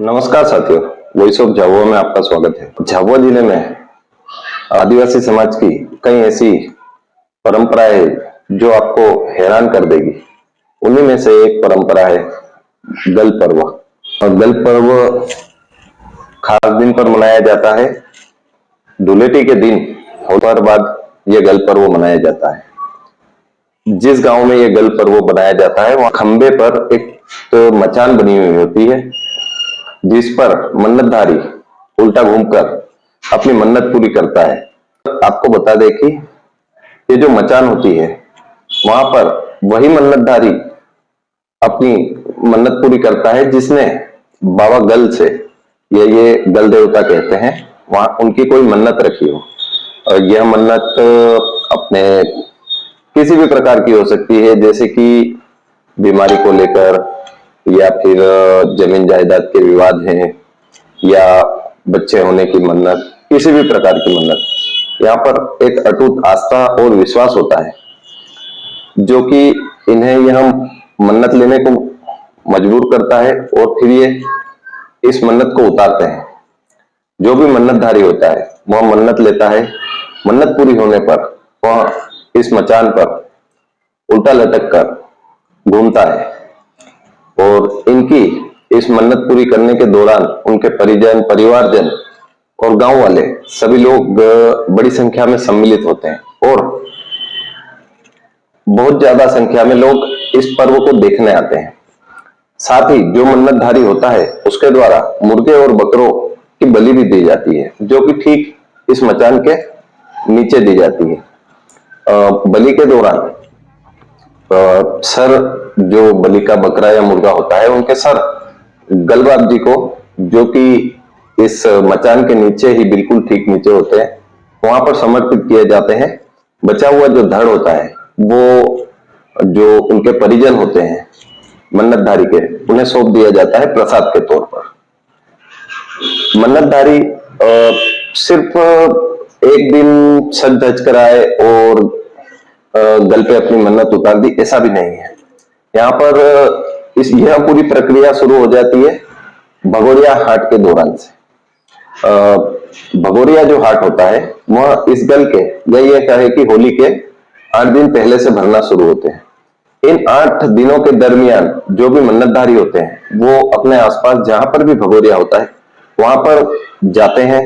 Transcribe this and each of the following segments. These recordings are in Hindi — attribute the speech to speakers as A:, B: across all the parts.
A: नमस्कार साथियों, वॉइस ऑफ झाबुआ में आपका स्वागत है। झाबुआ जिले में आदिवासी समाज की कई ऐसी परंपराएं हैं जो आपको हैरान कर देगी। उन्हीं में से एक परंपरा है गल पर्व। और गल पर्व खास दिन पर मनाया जाता है। धुलेटी के दिन होने के बाद यह गल पर्व मनाया जाता है। जिस गांव में यह गल पर्व बनाया जाता है वहां खंबे पर एक मचान बनी हुई होती है, जिस पर मन्नतधारी उल्टा घूमकर अपनी मन्नत पूरी करता है। आपको बता दें कि ये जो मचान होती है वहां पर वही मन्नतधारी अपनी मन्नत पूरी करता है जिसने बाबा गल से, ये गल देवता कहते हैं, वहां उनकी कोई मन्नत रखी हो। और यह मन्नत अपने किसी भी प्रकार की हो सकती है, जैसे कि बीमारी को लेकर, या फिर जमीन जायदाद के विवाद हैं, या बच्चे होने की मन्नत, किसी भी प्रकार की मन्नत। यहाँ पर एक अटूट आस्था और विश्वास होता है जो कि इन्हें यह मन्नत लेने को मजबूर करता है, और फिर ये इस मन्नत को उतारते हैं। जो भी मन्नतधारी होता है वह मन्नत लेता है। मन्नत पूरी होने पर वह इस मचान पर उल्टा लटक कर घूमता है, और इनकी इस मन्नत पूरी करने के दौरान उनके परिजन, परिवारजन और गांव वाले सभी लोग बड़ी संख्या में सम्मिलित होते हैं, और बहुत ज्यादा संख्या में लोग इस पर्व को देखने आते हैं। साथ ही जो मन्नतधारी होता है उसके द्वारा मुर्गे और बकरों की बलि भी दी जाती है, जो कि ठीक इस मचान के नीचे दी जाती है। बलि के दौरान सर, जो बलि का बकरा या मुर्गा होता है, उनके सर गलबाब जी को, जो कि इस मचान के नीचे ही बिल्कुल ठीक नीचे होते हैं, वहां पर समर्पित किए जाते हैं। बचा हुआ जो धड़ होता है वो जो उनके परिजन होते हैं मन्नतधारी के, उन्हें सौंप दिया जाता है प्रसाद के तौर पर। मन्नतधारी सिर्फ एक दिन सज धज कर आए और गल पे अपनी मन्नत उतार दी, ऐसा भी नहीं है। यहाँ पर यह पूरी प्रक्रिया शुरू हो जाती है भगोरिया हाट के दौरान से। भगोरिया जो हाट होता है वह इस गल के, या ये कहे कि होली के 8 दिन पहले से भरना शुरू होते हैं। इन 8 दिनों के दरमियान जो भी मन्नतधारी होते हैं वो अपने आसपास जहां पर भी भगोरिया होता है वहां पर जाते हैं।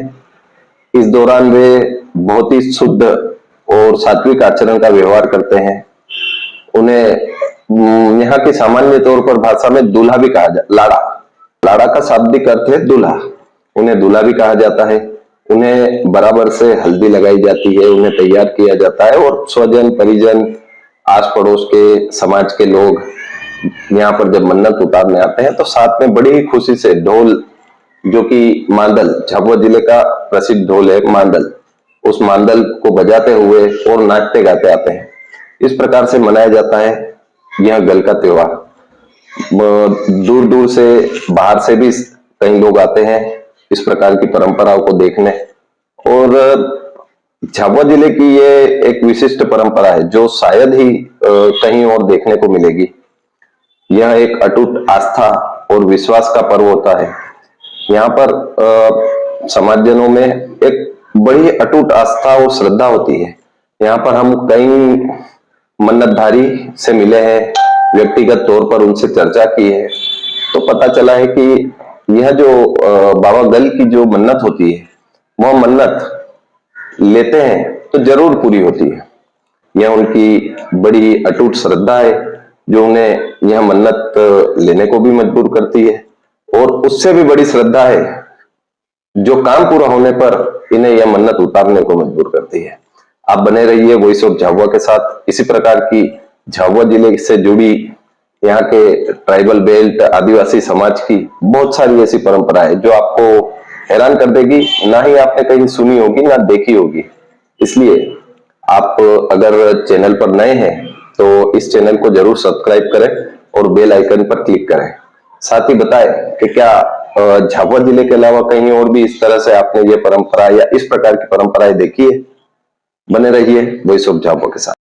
A: इस दौरान वे बहुत ही शुद्ध और सात्विक आचरण का व्यवहार करते हैं। उन्हें यहाँ की सामान्य तौर पर भाषा में दूल्हा भी कहा जाता, लाड़ा का शाब्दिक अर्थ है दूल्हा। उन्हें दूल्हा भी कहा जाता है। उन्हें बराबर से हल्दी लगाई जाती है, उन्हें तैयार किया जाता है, और स्वजन, परिजन, आस पड़ोस के, समाज के लोग यहाँ पर जब मन्नत उतारने आते हैं तो साथ में बड़ी ही खुशी से ढोल, जो कि मांदल, झाबुआ जिले का प्रसिद्ध ढोल है मांदल, उस मांदल को बजाते हुए और नाचते गाते आते हैं। इस प्रकार से मनाया जाता है यह गल का त्योहार। दूर दूर से, बाहर से भी कई लोग आते हैं इस प्रकार की परंपराओं को देखने। और झाबुआ जिले की ये एक विशिष्ट परंपरा है जो शायद ही कहीं और देखने को मिलेगी। यह एक अटूट आस्था और विश्वास का पर्व होता है। यहाँ पर समाजजनों में एक बड़ी अटूट आस्था और श्रद्धा होती है। यहाँ पर हम कई मन्नतधारी से मिले हैं, व्यक्तिगत तौर पर उनसे चर्चा की है, तो पता चला है कि यह जो बाबा गल की जो मन्नत होती है वह मन्नत लेते हैं तो जरूर पूरी होती है। यह उनकी बड़ी अटूट श्रद्धा है जो उन्हें यह मन्नत लेने को भी मजबूर करती है, और उससे भी बड़ी श्रद्धा है जो काम पूरा होने पर इन्हें यह मन्नत उतारने को मजबूर करती है। आप बने रहिए वॉइस ऑफ झाबुआ के साथ। इसी प्रकार की झाबुआ जिले से जुड़ी, यहाँ के ट्राइबल बेल्ट, आदिवासी समाज की बहुत सारी ऐसी परंपराएं जो आपको हैरान कर देगी, ना ही आपने कहीं सुनी होगी ना देखी होगी। इसलिए आप अगर चैनल पर नए हैं तो इस चैनल को जरूर सब्सक्राइब करें और बेल आइकन पर क्लिक करें। साथ ही बताएं कि क्या झाबुआ जिले के अलावा कहीं और भी इस तरह से आपने ये परंपरा या इस प्रकार की परंपराएं देखी है। बने रहिए वॉइस ऑफ झाबुआ के साथ।